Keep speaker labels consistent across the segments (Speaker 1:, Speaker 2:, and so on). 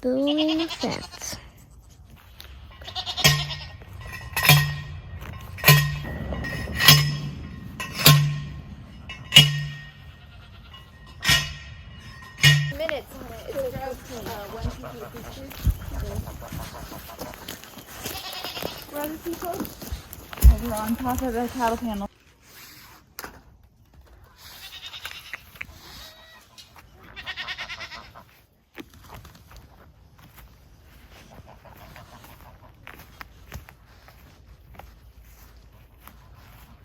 Speaker 1: building a fence.
Speaker 2: Minutes on it. It's around 1, 2, 3, 4. Where are the people?
Speaker 3: Over on top of the cattle panel.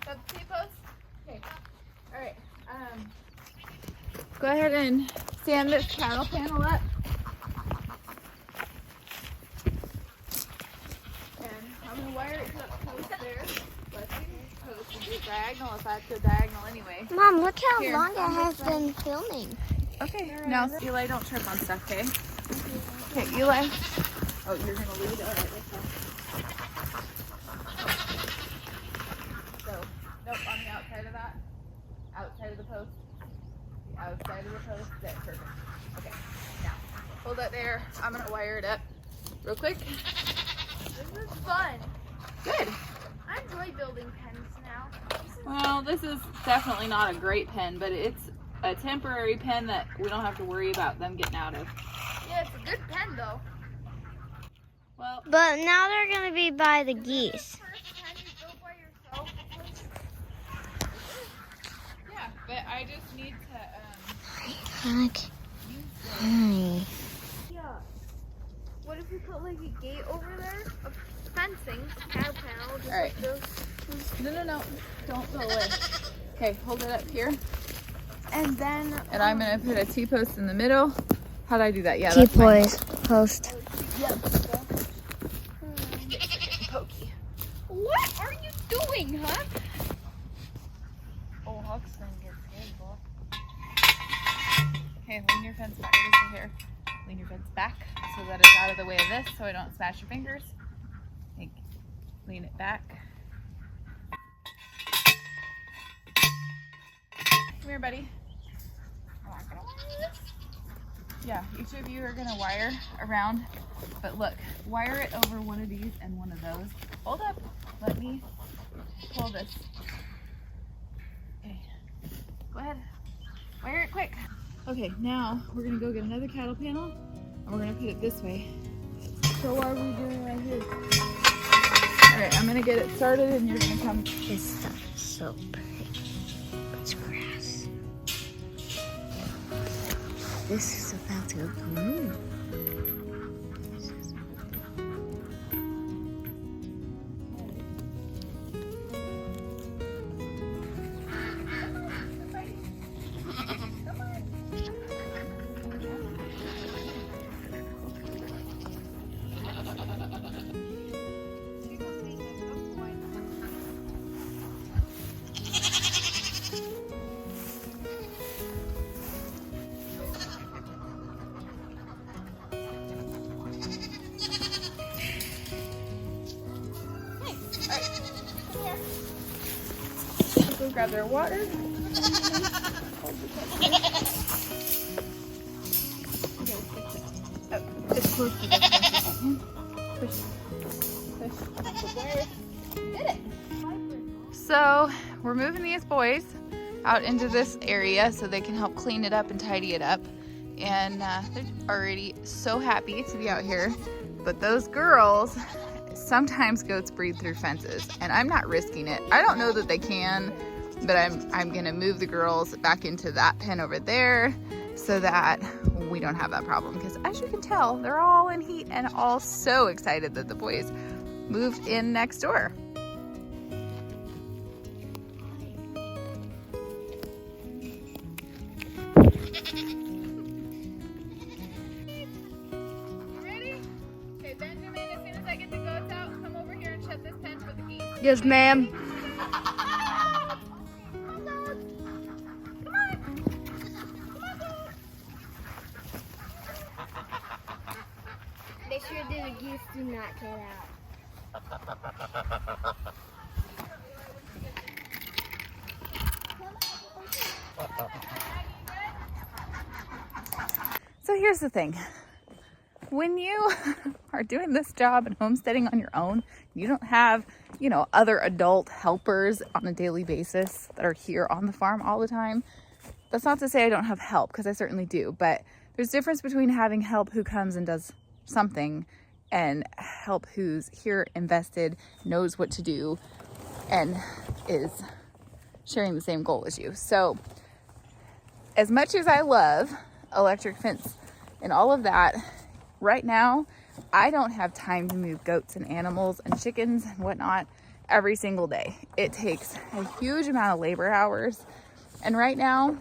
Speaker 2: The T-post? Okay. Alright.
Speaker 3: Go ahead and stand this cattle panel up.
Speaker 2: And I'm going to wire it to that post there. Let's do post and do it diagonal if I have to go diagonal anyway.
Speaker 1: Mom, look how
Speaker 3: Here,
Speaker 1: long I have been filming.
Speaker 3: Okay, now Eli, don't trip on stuff, okay? Okay, Eli. Oh, you're gonna lead? All right, let's go.
Speaker 2: So, nope, on the outside of that. Outside of the post. The outside of the post. That's perfect. Okay, now, hold that there. I'm going to wire it up real quick. This is fun.
Speaker 3: Good.
Speaker 2: I enjoy building pens now.
Speaker 3: Well, this is definitely not a great pen, but it's a temporary pen that we don't have to worry about them getting out of.
Speaker 2: Yeah, it's a good pen though.
Speaker 3: Well,
Speaker 1: But now they're going to be by the geese.
Speaker 2: First pen you built by yourself.
Speaker 3: yeah, but I just need to,
Speaker 1: Hi.
Speaker 2: Yeah. What if we put like a gate over there of fencing, cattle panel, just
Speaker 3: All right.
Speaker 2: like those.
Speaker 3: no, don't go away. Okay, hold it up here.
Speaker 2: And then
Speaker 3: And I'm gonna put a T-post in the middle. How'd I do that? Yeah, that's fine.
Speaker 1: Post.
Speaker 2: pokey. What are you doing, huh?
Speaker 3: Oh, Huck's gonna get scared, boy. Okay, lean your fence back. This is here. Lean your fence back so that it's out of the way of this so I don't smash your fingers. Lean it back. Come here, buddy. Yeah, each of you are gonna wire around, but look, wire it over one of these and one of those. Hold up, let me pull this. Okay, go ahead, wire it quick. Okay, now we're gonna go get another cattle panel and we're gonna put it this way.
Speaker 2: So what are we doing right here?
Speaker 3: All right, I'm gonna get it started and you're gonna come.
Speaker 1: This stuff is so pretty. It's grass. This is about to bloom.
Speaker 3: Go grab their water. It's close to this one. Push. Did it. So we're moving these boys out into this area so they can help clean it up and tidy it up. And they're already so happy to be out here. But those girls, sometimes goats breathe through fences and I'm not risking it. I don't know that they can, but I'm gonna move the girls back into that pen over there so that we don't have that problem. Because as you can tell, they're all in heat and all so excited that the boys moved in next door.
Speaker 1: Yes, ma'am. Make sure the geese do not get out.
Speaker 3: So here's the thing. when you are doing this job and homesteading on your own, you don't have, you know, other adult helpers on a daily basis that are here on the farm all the time. That's not to say I don't have help, because I certainly do, but there's a difference between having help who comes and does something and help who's here invested, knows what to do, and is sharing the same goal as you. So as much as I love electric fence and all of that, right now I don't have time to move goats and animals and chickens and whatnot every single day. It takes a huge amount of labor hours, and right now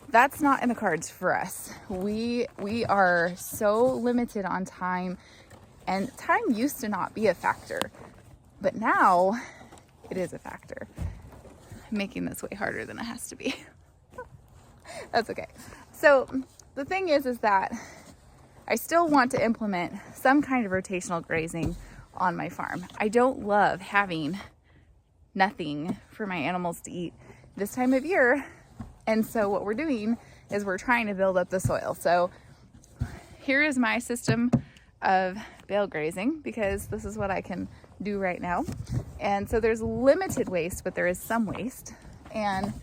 Speaker 3: that's not in the cards for us. We are so limited on time, and time used to not be a factor, but now it is a factor. I'm making this way harder than it has to be. That's okay. So the thing is that I still want to implement some kind of rotational grazing on my farm. I don't love having nothing for my animals to eat this time of year. And so what we're doing is we're trying to build up the soil. So here is my system of bale grazing, because this is what I can do right now. And so there's limited waste, but there is some waste. And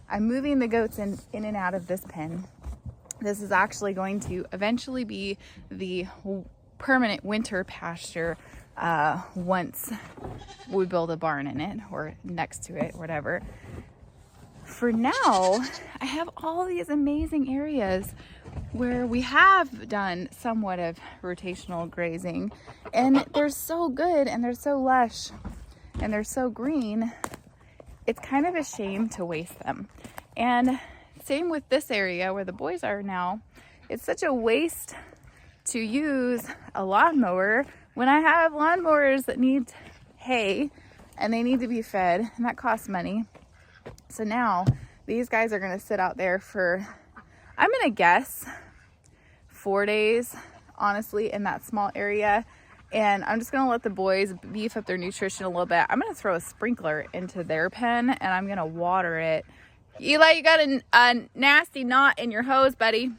Speaker 3: I'm moving the goats in and out of this pen. This is actually going to eventually be the permanent winter pasture once we build a barn in it or next to it, whatever. For now, I have all these amazing areas where we have done somewhat of rotational grazing, and they're so good and they're so lush and they're so green. It's kind of a shame to waste them. And same with this area where the boys are now. It's such a waste to use a lawnmower when I have lawnmowers that need hay and they need to be fed, and that costs money. So now these guys are going to sit out there for, I'm going to guess, 4 days, honestly, in that small area. And I'm just going to let the boys beef up their nutrition a little bit. I'm going to throw a sprinkler into their pen and I'm going to water it. Eli, you got a nasty knot in your hose, buddy.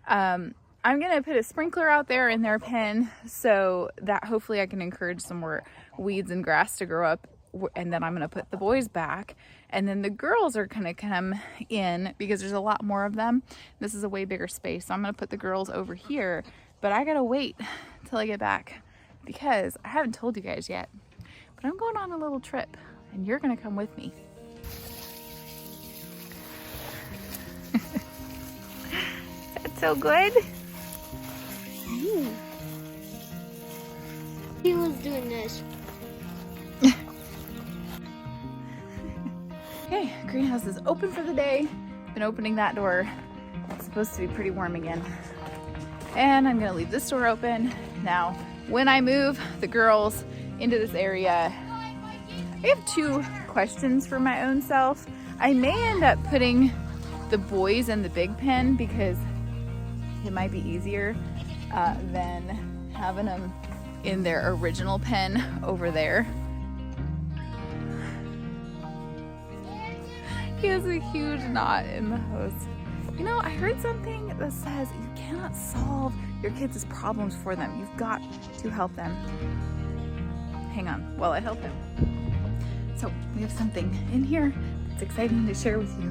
Speaker 3: I'm going to put a sprinkler out there in their pen so that hopefully I can encourage some more weeds and grass to grow up. And then I'm going to put the boys back, and then the girls are going to come in because there's a lot more of them. This is a way bigger space, so I'm going to put the girls over here, but I got to wait till I get back because I haven't told you guys yet, but I'm going on a little trip and you're going to come with me. That's so good.
Speaker 1: He was doing this.
Speaker 3: Okay, greenhouse is open for the day. Been opening that door. It's supposed to be pretty warm again. And I'm gonna leave this door open. Now, when I move the girls into this area, I have 2 questions for my own self. I may end up putting the boys in the big pen because it might be easier than having them in their original pen over there. He has a huge knot in the hose. You know, I heard something that says you cannot solve your kids' problems for them. You've got to help them. Hang on while I help him. So we have something in here that's exciting to share with you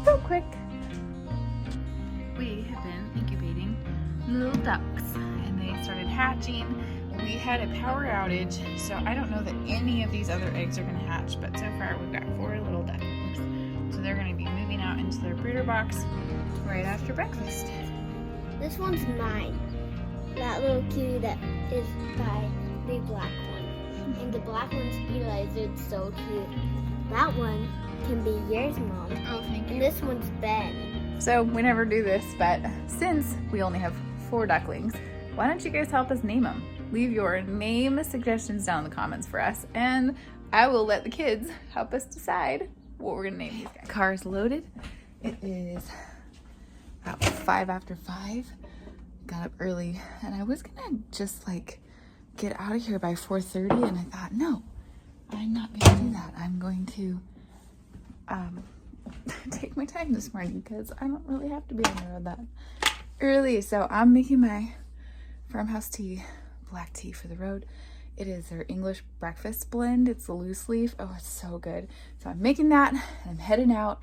Speaker 3: real quick. We have been incubating little ducks and they started hatching. We had a power outage, so I don't know that any of these other eggs are gonna hatch, but so far we've got 4 little ducklings. So they're going to be moving out into their brooder box right after breakfast.
Speaker 1: This one's mine. That little cutie that is by the black one. And the black one's Eli's. It's so cute. That one can be yours, Mom.
Speaker 3: Oh, thank you.
Speaker 1: And this one's Ben.
Speaker 3: So we never do this, but since we only have 4 ducklings, why don't you guys help us name them? Leave your name suggestions down in the comments for us, and I will let the kids help us decide what we're gonna name these guys. Car's loaded. It is about 5 after 5. Got up early and I was gonna just like get out of here by 4:30, and I thought, no, I'm not gonna do that. I'm going to take my time this morning because I don't really have to be on the road that early. So I'm making my farmhouse tea, black tea for the road. It is their English breakfast blend. It's a loose leaf. Oh, it's so good. So I'm making that. I'm heading out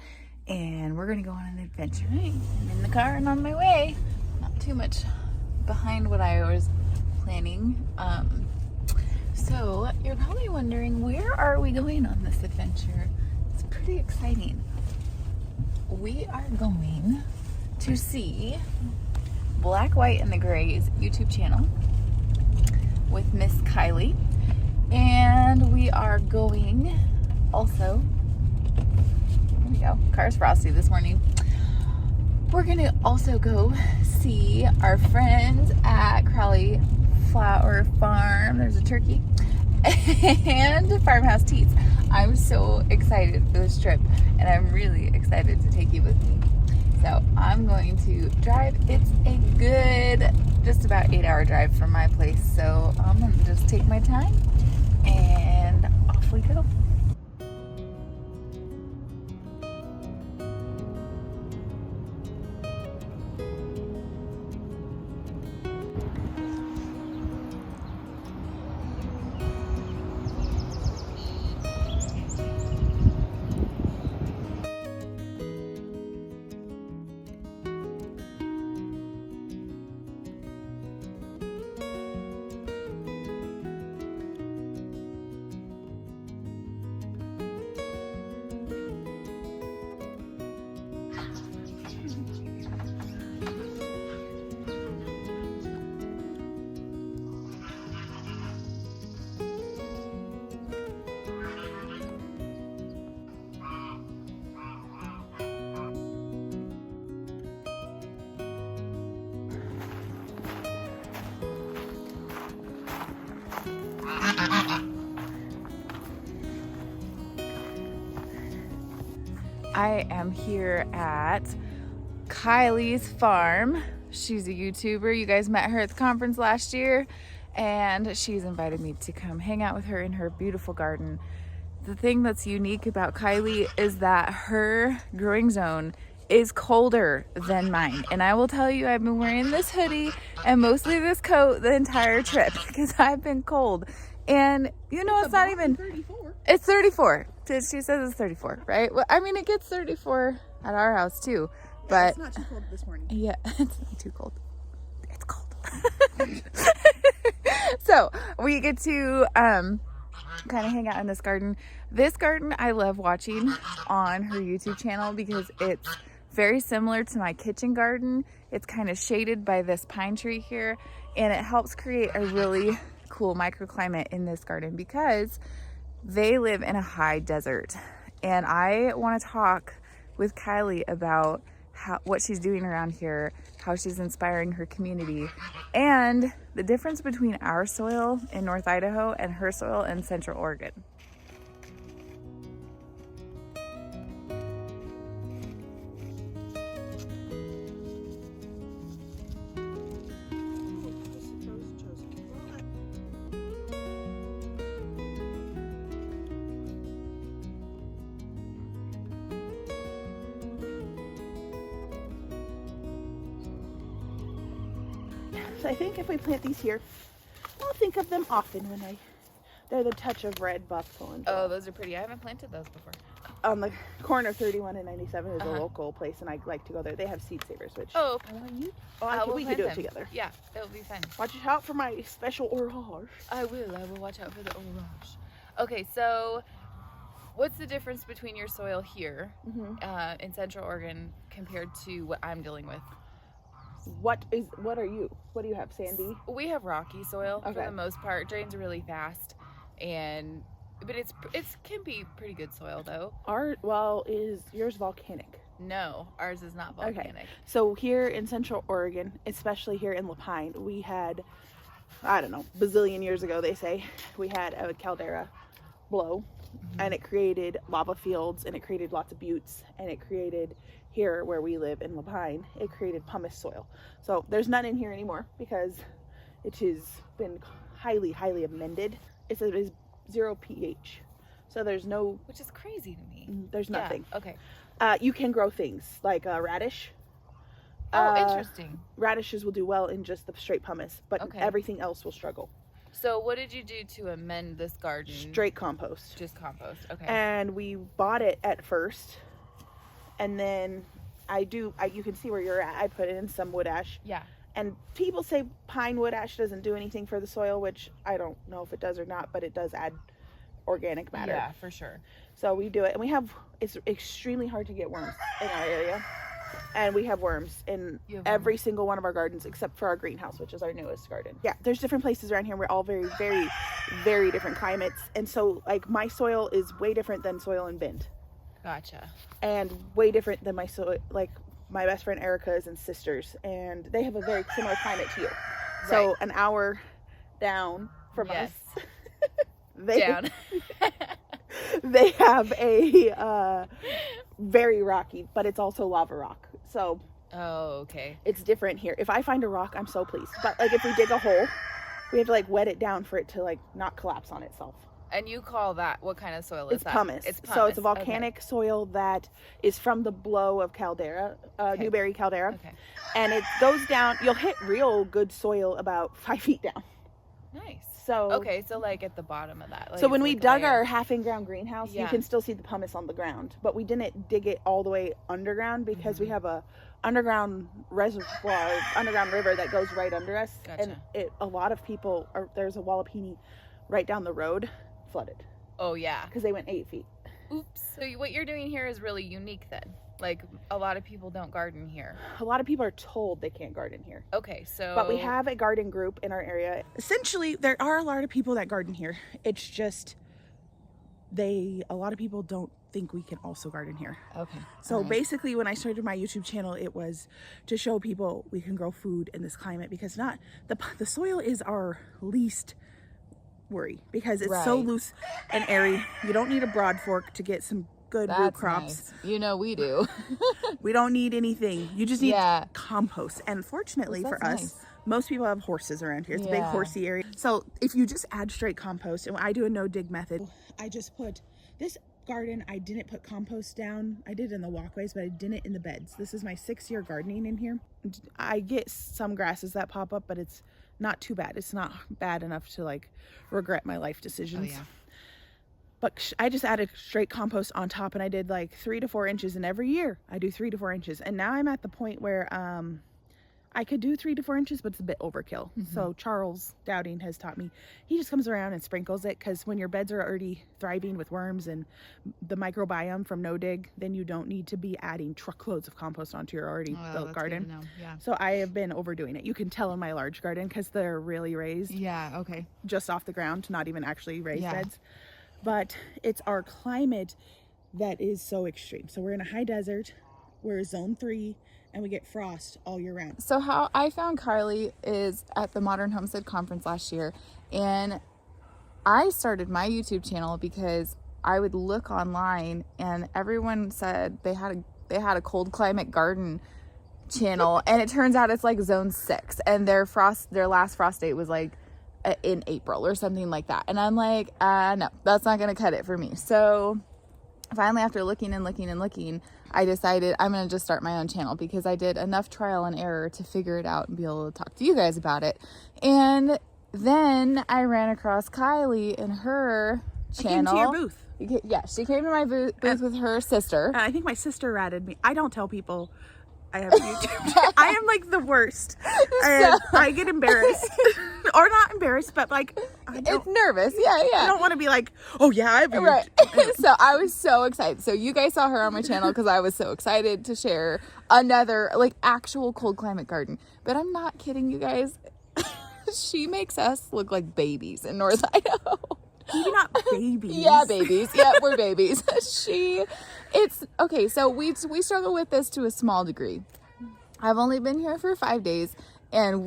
Speaker 3: and we're gonna go on an adventure. Right. I'm in the car and on my way. Not too much behind what I was planning. So you're probably wondering, where are we going on this adventure? It's pretty exciting. We are going to see Black, White, and the Gray's YouTube channel with Miss Kylie. And we are going also, here we go, car's frosty this morning. We're gonna also go see our friends at Crowley Flower Farm. There's a turkey and Farmhouse Teats. I'm so excited for this trip and I'm really excited to take you with me. So I'm going to drive. It's a good, just about 8-hour drive from my place. So I'm gonna just take my time and off we go. I am here at Kylie's farm. She's a YouTuber. You guys met her at the conference last year, and she's invited me to come hang out with her in her beautiful garden. The thing that's unique about Kylie is that her growing zone is colder than mine. And I will tell you, I've been wearing this hoodie and mostly this coat the entire trip because I've been cold. And you know, it's not even 34. It's 34. She says it's 34, right? Well, I mean, it gets 34 at our house too, but
Speaker 2: it's not too cold this morning.
Speaker 3: Yeah, it's not too cold. It's cold. So we get to kind of hang out in this garden. This garden I love watching on her YouTube channel because it's very similar to my kitchen garden. It's kind of shaded by this pine tree here, and it helps create a really cool microclimate in this garden because they live in a high desert. And I want to talk with Kylie about what she's doing around here, how she's inspiring her community, and the difference between our soil in North Idaho and her soil in Central Oregon.
Speaker 2: So I think if we plant these here, I'll think of them often when they're the touch of red buckthorn.
Speaker 3: Oh, those are pretty. I haven't planted those before.
Speaker 2: On the corner of 31 and 97 is a local place, and I like to go there. They have seed savers, which we could do it together.
Speaker 3: Yeah, it'll be fun.
Speaker 2: Watch out for my special orage.
Speaker 3: I will watch out for the orage. Okay, so what's the difference between your soil here in Central Oregon compared to what I'm dealing with?
Speaker 2: What are you? What do you have, sandy?
Speaker 3: We have rocky soil for the most part. It drains really fast, but it can be pretty good soil though.
Speaker 2: Is yours volcanic?
Speaker 3: No, ours is not volcanic.
Speaker 2: Okay. So here in Central Oregon, especially here in Lapine, we had, I don't know, bazillion years ago they say, we had a caldera blow, and it created lava fields, and it created lots of buttes, and it created, here where we live in Lapine, it created pumice soil. So there's none in here anymore because it has been highly, highly amended. It is 0 pH. So there's no...
Speaker 3: Which is crazy to me.
Speaker 2: There's nothing.
Speaker 3: Yeah, okay.
Speaker 2: You can grow things like a radish.
Speaker 3: Oh, interesting.
Speaker 4: Radishes will do well in just the straight pumice, but
Speaker 3: Okay.
Speaker 4: everything else will struggle.
Speaker 3: So what did you do to amend this garden?
Speaker 4: Straight compost.
Speaker 3: Just compost. Okay.
Speaker 4: And we bought it at first, and then you can see where you're at. I put in some wood ash.
Speaker 3: Yeah.
Speaker 4: And people say pine wood ash doesn't do anything for the soil, which I don't know if it does or not, but it does add organic matter.
Speaker 3: Yeah, for sure.
Speaker 4: So we do it, and it's extremely hard to get worms in our area. And we have worms in every single one of our gardens except for our greenhouse, which is our newest garden. Yeah, there's different places around here. We're all very, very, very different climates. And so, like, my soil is way different than soil in Bend.
Speaker 3: Gotcha.
Speaker 4: And way different than my soil, like, my best friend Erica's and sisters. And they have a very similar climate to you. Right. So, an hour down from us.
Speaker 3: Down.
Speaker 4: They have a very rocky, but it's also lava rock. So
Speaker 3: okay.
Speaker 4: It's different here. If I find a rock, I'm so pleased. But like if we dig a hole, we have to like wet it down for it to like not collapse on itself.
Speaker 3: And you call that, what kind of soil is that?
Speaker 4: Pumice. It's pumice. So it's a volcanic soil that is from the blow of caldera, Newberry caldera.
Speaker 3: Okay.
Speaker 4: And it goes down, you'll hit real good soil about 5 feet down.
Speaker 3: Nice.
Speaker 4: So
Speaker 3: okay, so like at the bottom of that. Like
Speaker 4: so when we dug
Speaker 3: layer.
Speaker 4: our half in ground greenhouse, you can still see the pumice on the ground, but we didn't dig it all the way underground because we have a underground reservoir, underground river that goes right under us.
Speaker 3: Gotcha.
Speaker 4: And a lot of people there's a wallopini right down the road flooded.
Speaker 3: Oh yeah.
Speaker 4: Because they went 8 feet.
Speaker 3: Oops. So what you're doing here is really unique then. Like a lot of people don't garden here.
Speaker 4: A lot of people are told they can't garden here.
Speaker 3: Okay, so
Speaker 4: but we have a garden group in our area. Essentially, there are a lot of people that garden here. It's just a lot of people don't think we can also garden here.
Speaker 3: Okay.
Speaker 4: So basically when I started my YouTube channel, it was to show people we can grow food in this climate, because the soil is our least worry because it's so loose and airy. You don't need a broad fork to get some good root crops.
Speaker 3: Nice. You know we do.
Speaker 4: We don't need anything. You just need compost. And fortunately for us, most people have horses around here. It's a big horsey area. So if you just add straight compost, and I do a no dig method, I just put this garden, I didn't put compost down. I did in the walkways, but I didn't in the beds. This is my 6th year gardening in here. I get some grasses that pop up, but it's not too bad. It's not bad enough to like regret my life decisions. Oh, yeah. But I just added straight compost on top, and I did like 3 to 4 inches, and every year I do 3 to 4 inches. And now I'm at the point where I could do 3 to 4 inches, but it's a bit overkill. So Charles Dowding has taught me, he just comes around and sprinkles it, because when your beds are already thriving with worms and the microbiome from no dig, then you don't need to be adding truckloads of compost onto your already built garden. So I have been overdoing it. You can tell in my large garden because they're really raised.
Speaker 3: Yeah, okay.
Speaker 4: Just off the ground, not even actually raised beds. But it's our climate that is so extreme. So we're in a high desert, we're zone 3, and we get frost all year round.
Speaker 3: So how I found Crowley is at the Modern Homestead Conference last year, and I started my YouTube channel because I would look online and everyone said they had a cold climate garden channel, and it turns out it's like zone 6, and their last frost date was like in April or something like that. And I'm like, no, that's not gonna cut it for me. So finally, after looking and looking and looking, I decided I'm gonna just start my own channel, because I did enough trial and error to figure it out and be able to talk to you guys about it. And then I ran across Kylie and her channel.
Speaker 4: I came to your booth.
Speaker 3: Yeah, she came to my booth with her sister.
Speaker 4: I think my sister ratted me. I don't tell people I have a YouTube channel. I am like the worst. And I get embarrassed. Or not embarrassed, but like
Speaker 3: it's nervous. Yeah.
Speaker 4: I don't want to be like, oh yeah, I have a
Speaker 3: right. So I was so excited. So you guys saw her on my channel because I was so excited to share another like actual cold climate garden. But I'm not kidding you guys. She makes us look like babies in North Idaho.
Speaker 4: Maybe not babies.
Speaker 3: Yeah, babies. Yeah, we're babies. Okay, so we struggle with this to a small degree. I've only been here for 5 days, and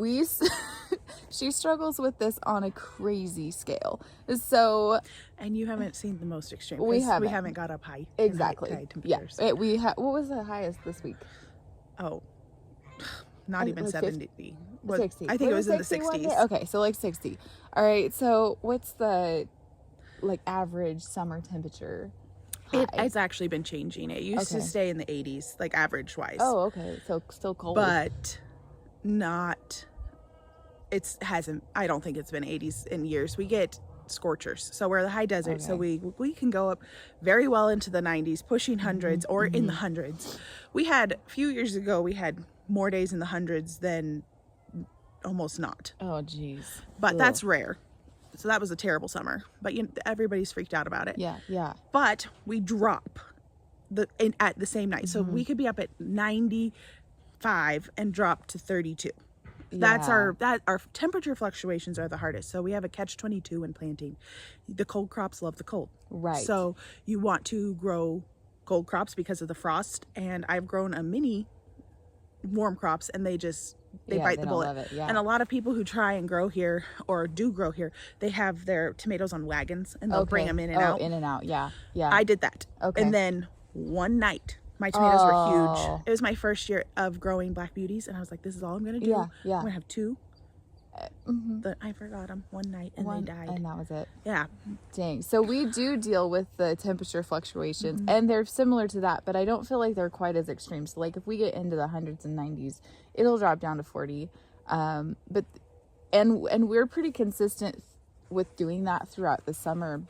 Speaker 3: she struggles with this on a crazy scale. So,
Speaker 4: and you haven't seen the most extreme.
Speaker 3: We
Speaker 4: haven't got up high.
Speaker 3: Exactly.
Speaker 4: High temperatures.
Speaker 3: Yeah. What was the highest this week?
Speaker 4: Oh, not even like 70.
Speaker 3: 60.
Speaker 4: I think it was in the 60s.
Speaker 3: Okay, so like 60. All right. So what's the like average summer temperature high?
Speaker 4: It's actually been changing. It used to stay in the 80s, like average wise.
Speaker 3: Oh, okay. So still cold.
Speaker 4: But not, I don't think it's been 80s in years. We get scorchers. So we're the high desert. So we can go up very well into the 90s, pushing hundreds or in the hundreds. We had, a few years ago, we had more days in the hundreds than almost not.
Speaker 3: Oh, geez.
Speaker 4: But that's rare. So that was a terrible summer. But everybody's freaked out about it.
Speaker 3: Yeah, yeah.
Speaker 4: But we drop at the same night. So we could be up at 95 and drop to 32. That's our temperature fluctuations are the hardest. So we have a catch-22 when planting. The cold crops love the cold.
Speaker 3: Right.
Speaker 4: So you want to grow cold crops because of the frost. And I've grown a mini warm crops, and they bite the bullet.
Speaker 3: Love it. Yeah.
Speaker 4: And a lot of people who try and grow here or do grow here, they have their tomatoes on wagons and they'll bring them in and out.
Speaker 3: In and out. Yeah. Yeah.
Speaker 4: I did that.
Speaker 3: Okay.
Speaker 4: And then one night, my tomatoes were huge. It was my first year of growing Black Beauties, and I was like, this is all I'm going to do.
Speaker 3: Yeah. Yeah.
Speaker 4: I'm going to have two. But I forgot them one night, and they died.
Speaker 3: And that was it.
Speaker 4: Yeah.
Speaker 3: Dang. So we do deal with the temperature fluctuations, and they're similar to that, but I don't feel like they're quite as extreme. So like if we get into the hundreds and 90s, it'll drop down to 40. But we're pretty consistent with doing that throughout the summer.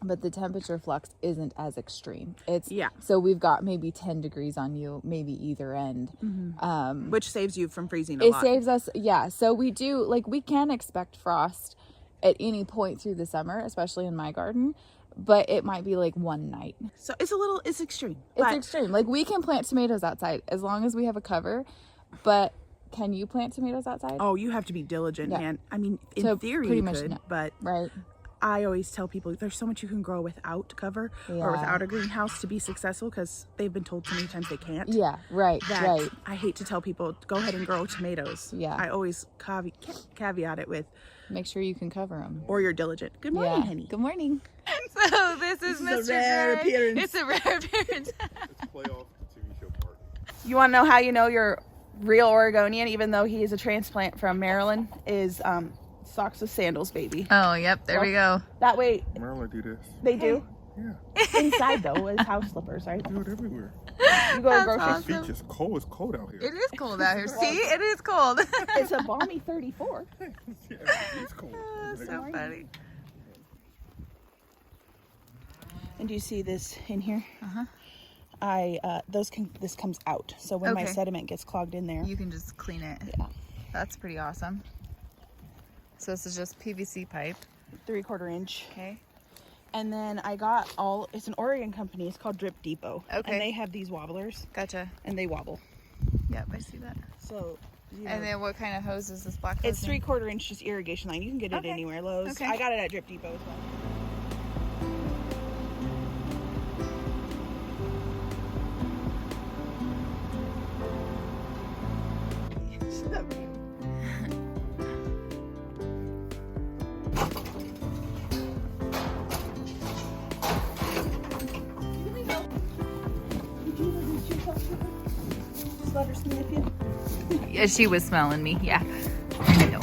Speaker 3: But the temperature flux isn't as extreme. So we've got maybe 10 degrees on you, maybe either end.
Speaker 4: Which saves you from freezing a lot.
Speaker 3: It saves us, yeah. So we do, like, we can expect frost at any point through the summer, especially in my garden. But it might be like one night.
Speaker 4: So it's extreme.
Speaker 3: It's extreme. Like, we can plant tomatoes outside as long as we have a cover. But can you plant tomatoes outside?
Speaker 4: Oh, you have to be diligent, man. I mean, in theory you could, but...
Speaker 3: Right.
Speaker 4: I always tell people there's so much you can grow without cover or without a greenhouse to be successful, because they've been told so many times they can't.
Speaker 3: Yeah, right.
Speaker 4: I hate to tell people, go ahead and grow tomatoes.
Speaker 3: Yeah.
Speaker 4: I always caveat it with,
Speaker 3: make sure you can cover them.
Speaker 4: or you're diligent. Good morning, honey.
Speaker 3: Good morning. So this is Mr.
Speaker 4: rare
Speaker 3: Gray.
Speaker 4: appearance.
Speaker 3: It's a rare appearance.
Speaker 5: Let's play off the TV show part.
Speaker 4: You want to know how you know you're real Oregonian, even though he is a transplant from Maryland, is socks with sandals, baby.
Speaker 3: Oh, yep. There we go.
Speaker 4: That way,
Speaker 5: Maryland do this.
Speaker 4: they do.
Speaker 5: Yeah.
Speaker 4: Inside, though, is house slippers, right?
Speaker 5: They do it everywhere.
Speaker 4: You go to grocery
Speaker 3: awesome.
Speaker 5: Feet just cold. It's cold out here.
Speaker 3: It is cold out here. See? It is cold.
Speaker 4: It's a balmy 34.
Speaker 5: Yeah, it's cold.
Speaker 3: So funny.
Speaker 4: And do you see this in here? This comes out. So when my sediment gets clogged in there,
Speaker 3: You can just clean it.
Speaker 4: Yeah.
Speaker 3: That's pretty awesome. So this is just PVC pipe.
Speaker 4: 3/4 inch.
Speaker 3: Okay.
Speaker 4: And then I got it's an Oregon company. It's called Drip Depot.
Speaker 3: Okay.
Speaker 4: And they have these wobblers,
Speaker 3: Gotcha.
Speaker 4: and they wobble.
Speaker 3: Yep, I see that.
Speaker 4: So,
Speaker 3: And then what kind of hose is this black hose?
Speaker 4: it's 3/4 inch just irrigation line. You can get it anywhere. Lowe's.
Speaker 3: Okay.
Speaker 4: I got it at Drip Depot as well. Just let her sniff you.
Speaker 3: Yeah, she was smelling me. Yeah. I know.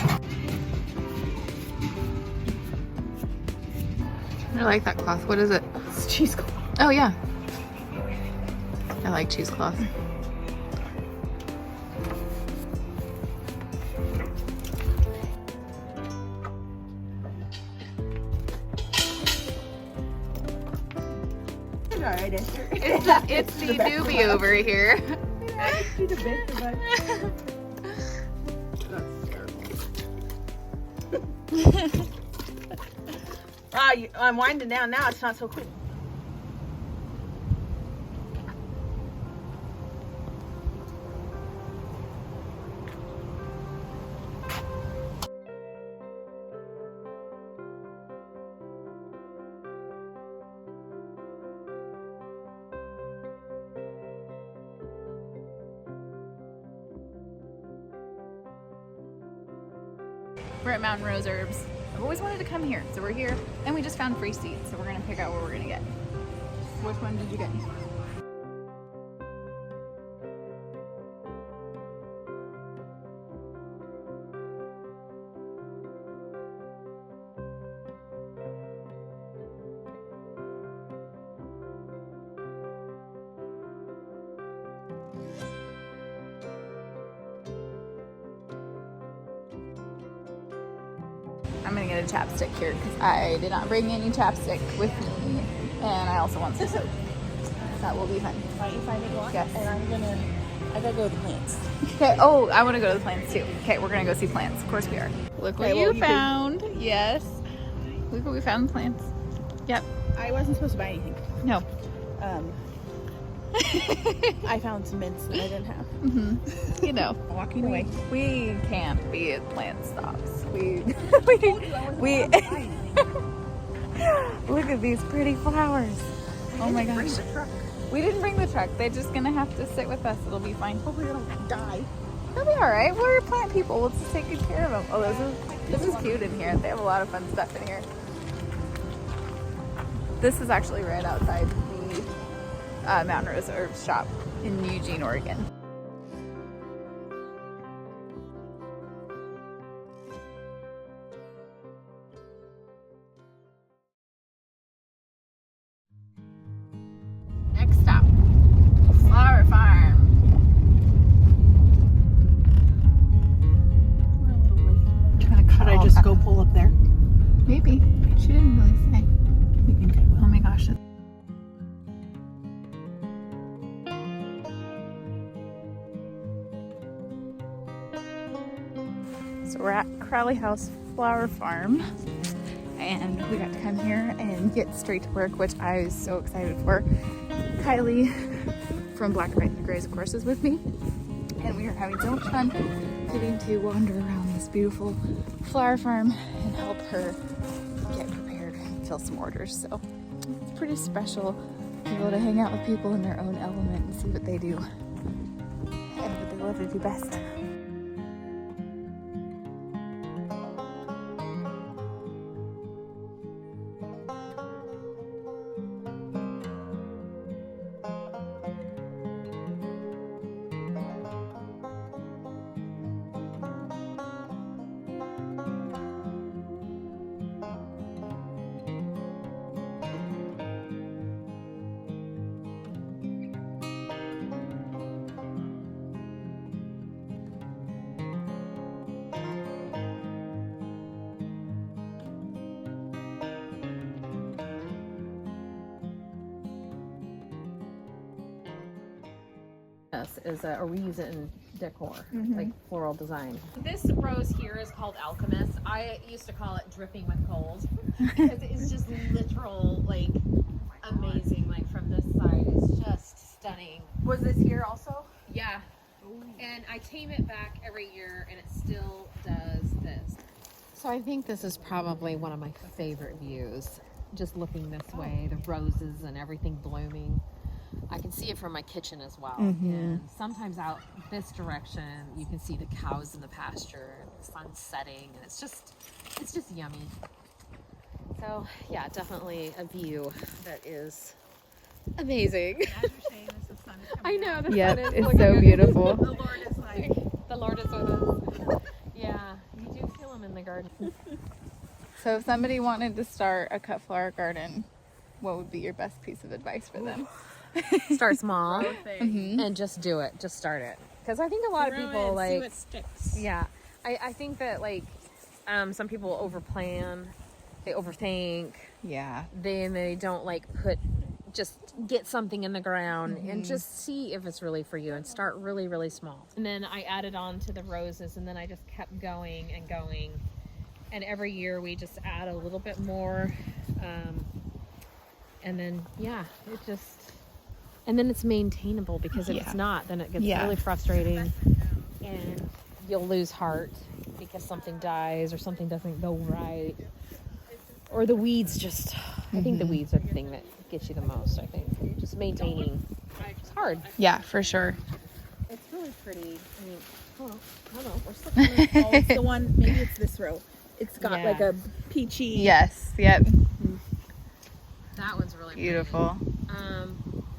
Speaker 3: I like that cloth. What is it?
Speaker 4: It's cheesecloth.
Speaker 3: Oh, yeah. I like cheesecloth.
Speaker 4: All right, Esther.
Speaker 3: It's the newbie over here.
Speaker 4: Do the best of it. Wow, I'm winding down now. It's not so quick.
Speaker 3: We're at Mountain Rose Herbs. I've always wanted to come here, so we're here. And we just found free seats, so we're gonna pick out what we're gonna get. Which one did you get? I'm gonna get a chapstick here because I did not bring any chapstick with me, and I also want some soap. That will be fun.
Speaker 4: Why don't you find a block?
Speaker 3: Yes.
Speaker 4: And I gotta go to the plants.
Speaker 3: Okay. Oh, I want to go to the plants too. Okay, we're gonna go see plants. Of course we are. Look what you found. Yes. Look what we found. Plants. Yep.
Speaker 4: I wasn't supposed to buy anything.
Speaker 3: No.
Speaker 4: I found some mints that I didn't have.
Speaker 3: You know,
Speaker 4: Walking away.
Speaker 3: we can't be at plant stops. We look at these pretty flowers. Oh my gosh. We didn't bring the truck. They're just gonna have to sit with us. It'll be fine.
Speaker 4: Hopefully they don't die.
Speaker 3: They'll be all right. We're plant people. We'll just take good care of them. Oh, this is cute in here. They have a lot of fun stuff in here. This is actually right outside the Mountain Rose Herbs shop in Eugene, Oregon. Next stop, Flower Farm.
Speaker 4: Should I just go pull up there?
Speaker 3: Maybe. She didn't really say. Oh my gosh. So we're at Crowley House Flower Farm, and we got to come here and get straight to work, which I was so excited for. Kylie from Black, White, and Grays, of course, is with me, and we are having so much fun getting to wander around this beautiful flower farm and help her get prepared and fill some orders. So it's pretty special to be able to hang out with people in their own element and see what they do and what they love to do best.
Speaker 6: Or we use it in decor, like floral design.
Speaker 7: This rose here is called Alchemist. I used to call it Dripping with Cold because it's just literal, like, amazing. Like, from this side, it's just stunning.
Speaker 2: Was this here also?
Speaker 7: Yeah. And I tame it back every year, and it still does this.
Speaker 6: So I think this is probably one of my favorite views. Just looking this way, the roses and everything blooming. I can see it from my kitchen as well. And sometimes out this direction, you can see the cows in the pasture, and the sun setting, and it's just yummy. So yeah, definitely a view that is amazing. I know. The sun is
Speaker 3: it's so beautiful.
Speaker 6: The Lord is like, the Lord is with us. Yeah, you do feel him in the garden.
Speaker 3: So if somebody wanted to start a cut flower garden, what would be your best piece of advice for them?
Speaker 6: Start small and just do it. Just start it. Because I think a lot of people like, see what sticks. Yeah, I think that like some people overplan, they overthink.
Speaker 3: Yeah.
Speaker 6: They don't like just get something in the ground and just see if it's really for you and start really, really small. And then I added on to the roses, and then I just kept going and going. And every year we just add a little bit more. And then, yeah, it just... And then it's maintainable, because if it's not, then it gets really frustrating, and you'll lose heart because something dies or something doesn't go right, or the weeds just, I think the weeds are the thing that gets you the most. I think just maintaining, it's hard.
Speaker 3: Yeah, for sure.
Speaker 6: It's really pretty. I mean, I don't know. We're still kind of,
Speaker 4: Oh, it's the one, maybe it's this row. It's got like a peachy.
Speaker 3: Yes, yep.
Speaker 6: that one's really
Speaker 3: Beautiful.
Speaker 6: Pretty.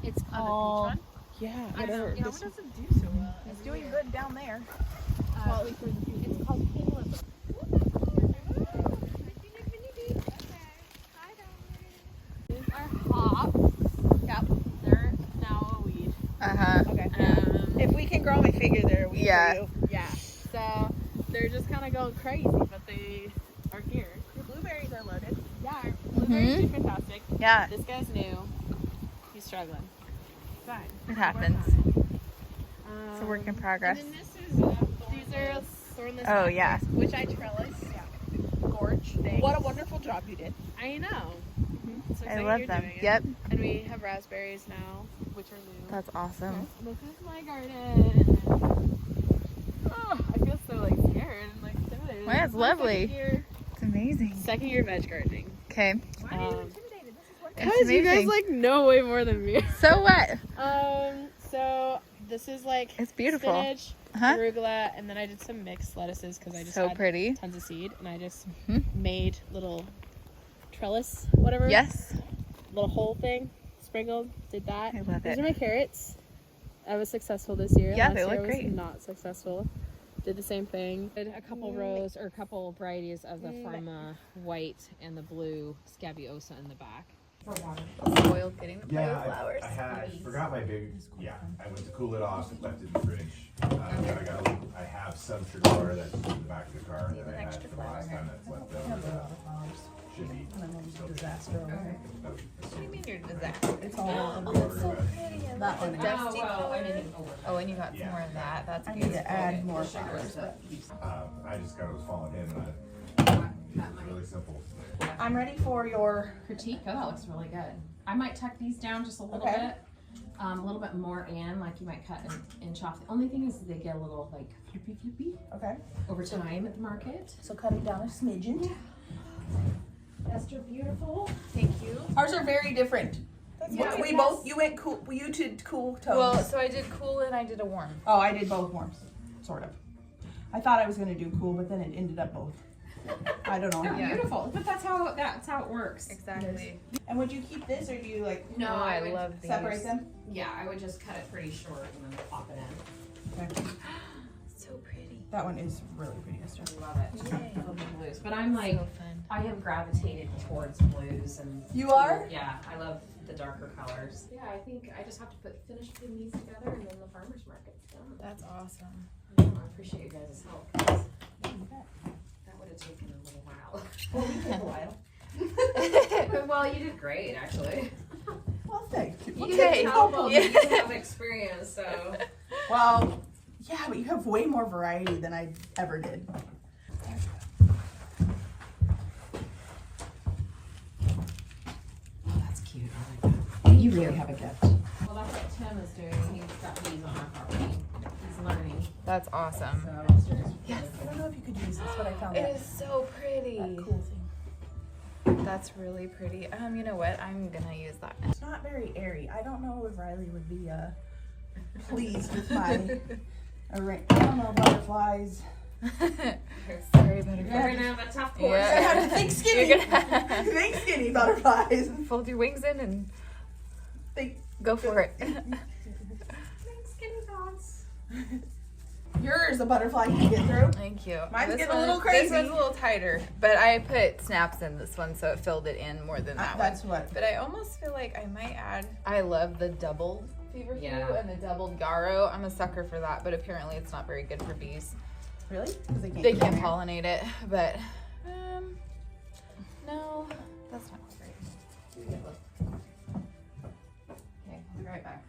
Speaker 6: It's called,
Speaker 4: Yeah.
Speaker 2: What does it do so well?
Speaker 4: It's doing good down there.
Speaker 6: it's called Caleb.
Speaker 7: Our hops, yep, they're now a weed.
Speaker 4: Okay. If we can grow, I figure they're a weed for you.
Speaker 2: Yeah. So they're just kind of going crazy, but they are here.
Speaker 4: are loaded.
Speaker 7: Yeah, our blueberries are fantastic.
Speaker 3: Yeah,
Speaker 7: This guy's new. He's struggling. Fine.
Speaker 3: it happens. It's a work in progress.
Speaker 7: And then these are thornless
Speaker 3: Oh, yeah.
Speaker 7: raspberries, which I trellis.
Speaker 4: Gorge.
Speaker 7: Thanks.
Speaker 4: What a wonderful job you did.
Speaker 7: I know. So
Speaker 3: I
Speaker 7: excited
Speaker 3: love
Speaker 7: you're
Speaker 3: them.
Speaker 7: doing it.
Speaker 3: Yep,
Speaker 7: And we have raspberries now, which are new.
Speaker 3: that's awesome.
Speaker 7: Look at my garden. Oh, I feel so like scared and like excited.
Speaker 3: Wow, it's
Speaker 7: my
Speaker 3: lovely.
Speaker 7: Second
Speaker 3: Amazing.
Speaker 7: year veg gardening.
Speaker 3: Okay.
Speaker 7: Because you guys like know way more than me.
Speaker 3: So what?
Speaker 7: So this is like
Speaker 3: It's beautiful.
Speaker 7: spinach,
Speaker 3: Uh-huh.
Speaker 7: arugula, and then I did some mixed lettuces because I just
Speaker 3: So
Speaker 7: had
Speaker 3: pretty.
Speaker 7: tons of seed, and I just
Speaker 3: Mhm.
Speaker 7: made little trellis, whatever.
Speaker 3: Yes.
Speaker 7: Little hole thing, sprinkled. Did that.
Speaker 3: I love
Speaker 7: These
Speaker 3: it.
Speaker 7: are my carrots. I was successful this year.
Speaker 3: Yeah,
Speaker 7: Last
Speaker 3: they
Speaker 7: year
Speaker 3: look
Speaker 7: I was
Speaker 3: great.
Speaker 7: Not successful. Did the same thing.
Speaker 6: Did a couple rows or a couple varieties of the Pharma white and the blue scabiosa in the back.
Speaker 3: Spoiled getting the
Speaker 8: Yeah,
Speaker 3: flowers.
Speaker 8: I forgot my big. Yeah, I went to cool it off and left it in the fridge. I have some sugar that's in the back of the car that I had from the last time that's left over. Should be.
Speaker 4: Disaster.
Speaker 3: What do you mean you're a disaster?
Speaker 4: It's all
Speaker 3: That one. Dusty.
Speaker 6: I didn't over.
Speaker 3: Oh, and you got some more of that. That's
Speaker 4: I need
Speaker 3: beautiful.
Speaker 4: to add more flowers.
Speaker 8: I just kind of was falling in and it's really simple.
Speaker 4: I'm ready for your
Speaker 6: Critique. Oh, that looks really good. I might tuck these down just a little
Speaker 4: Okay.
Speaker 6: bit. A little bit more in, like you might cut an inch off. The only thing is they get a little like flippy
Speaker 4: okay.
Speaker 6: over time at the market.
Speaker 4: So cutting down a smidgen.
Speaker 6: Esther, beautiful.
Speaker 3: Thank you.
Speaker 4: Ours are very different.
Speaker 3: Yeah.
Speaker 4: We both you went cool. You did cool tones.
Speaker 3: Well, so I did cool and I did a warm.
Speaker 4: Oh, I did both warms, sort of. I thought I was gonna do cool, but then it ended up both. I don't know.
Speaker 6: They're beautiful, but that's how it works.
Speaker 3: Exactly.
Speaker 4: And would you keep this, or do you like
Speaker 6: No,
Speaker 3: Oh, I
Speaker 6: would
Speaker 3: love these.
Speaker 4: separate them?
Speaker 6: Yeah, I would just cut it pretty short and then pop it in.
Speaker 4: Okay.
Speaker 3: So pretty.
Speaker 4: That one is really pretty, Esther.
Speaker 6: Love it. I love the blues, but I'm like,
Speaker 3: So fun.
Speaker 6: I have gravitated towards blues and.
Speaker 4: You are?
Speaker 6: Yeah, I love the darker colors. Yeah, I think I just have to finish putting these together and then the farmer's market's done.
Speaker 3: That's awesome.
Speaker 6: I appreciate you guys' help. 'Cause that would have taken a little while.
Speaker 4: Well, we took a while.
Speaker 6: Well, you did great, actually.
Speaker 4: Well, thank you.
Speaker 6: You
Speaker 3: Okay.
Speaker 6: can tell
Speaker 3: Yeah.
Speaker 6: you have experience, so.
Speaker 4: Well, yeah, but you have way more variety than I ever did.
Speaker 6: That's cute. I like that. You really have a gift. Well, that's what Tim is doing. He's got bees on our property. He's learning.
Speaker 3: That's awesome.
Speaker 6: So it's just
Speaker 4: Yes. I don't know if you could use this, but I found
Speaker 3: It
Speaker 4: that,
Speaker 3: is so pretty.
Speaker 4: that cool thing.
Speaker 3: That's really pretty. You know what? I'm gonna use that.
Speaker 4: It's not very airy. I don't know if Riley would be pleased with my array. I don't know, butterflies.
Speaker 3: Sorry, butterfly.
Speaker 6: You're gonna have a tough
Speaker 4: I
Speaker 6: course.
Speaker 4: have to think skinny.
Speaker 3: You're gonna
Speaker 4: Think skinny butterflies.
Speaker 3: fold your wings in and
Speaker 4: Think
Speaker 3: go for it.
Speaker 6: Skinny thoughts.
Speaker 4: yours a butterfly can get through.
Speaker 3: Thank you.
Speaker 4: Mine's
Speaker 3: This
Speaker 4: getting a little crazy.
Speaker 3: This one's a little tighter, but I put snaps in this one, so it filled it in more than that one.
Speaker 4: That's what.
Speaker 3: But I almost feel like I might add. I love the double feverfew
Speaker 6: Yeah.
Speaker 3: and the doubled yarrow. I'm a sucker for that, but apparently it's not very good for bees.
Speaker 4: Really? Because they can't.
Speaker 3: They
Speaker 4: get in
Speaker 3: can't
Speaker 4: there.
Speaker 3: pollinate it, but no, that's not great. Okay, I'll be right back.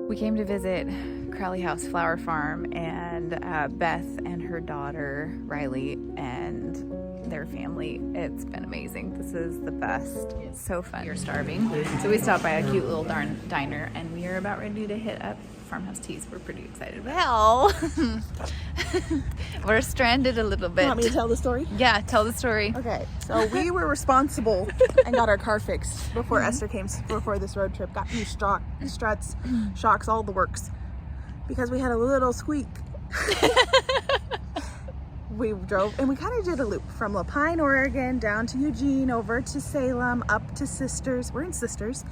Speaker 3: We came to visit Crowley House Flower Farm, and Beth and her daughter Riley and their family. It's been amazing. This is the best. It's so fun. You're starving, so we stopped by a cute little diner, and we are about ready to hit up Farmhouse Teas. We're pretty excited. Well, we're stranded a little bit.
Speaker 4: You want me to tell the story?
Speaker 3: Yeah, tell the story.
Speaker 4: Okay, so we were responsible and got our car fixed before Esther came, before this road trip. Got new struts, shocks, all the works. Because we had a little squeak. we drove and we kind of did a loop from Lapine, Oregon, down to Eugene, over to Salem, up to Sisters. We're in Sisters.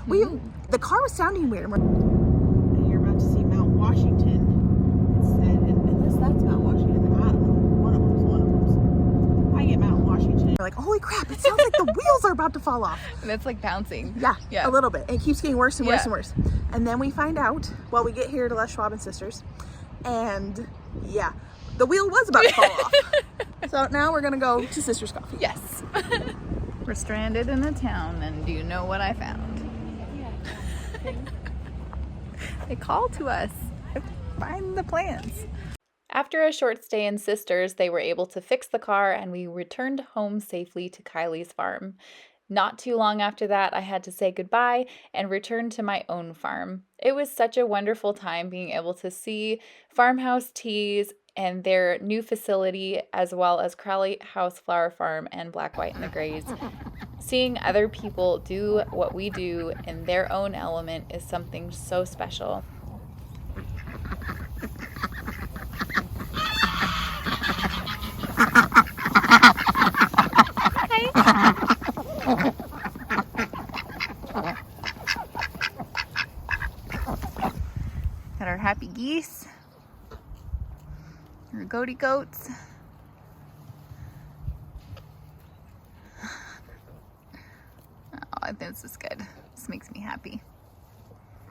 Speaker 4: The car was sounding weird. You're about to see Mount Washington. It said, unless that's Mount Washington, I don't know. One of them's. I get Mount Washington. We're like, holy crap! It sounds like the wheels are about to fall off.
Speaker 3: And it's like bouncing.
Speaker 4: Yeah, a little bit. It keeps getting worse and worse and worse. And then we find out. Well, we get here to Les Schwab and Sisters, and yeah. The wheel was about to fall off. So now we're gonna go to Sister's Coffee.
Speaker 3: Yes. We're stranded in a town, and do you know what I found? Yeah. They called to us. Find the plans. After a short stay in Sisters, they were able to fix the car, and we returned home safely to Kylie's farm. Not too long after that, I had to say goodbye and return to my own farm. It was such a wonderful time being able to see Farmhouse Teas and their new facility, as well as Crowley House Flower Farm and Black, White, and the Grays. Seeing other people do what we do in their own element is something so special. Got our happy geese. Our goaty goats. Oh, this is good. This makes me happy.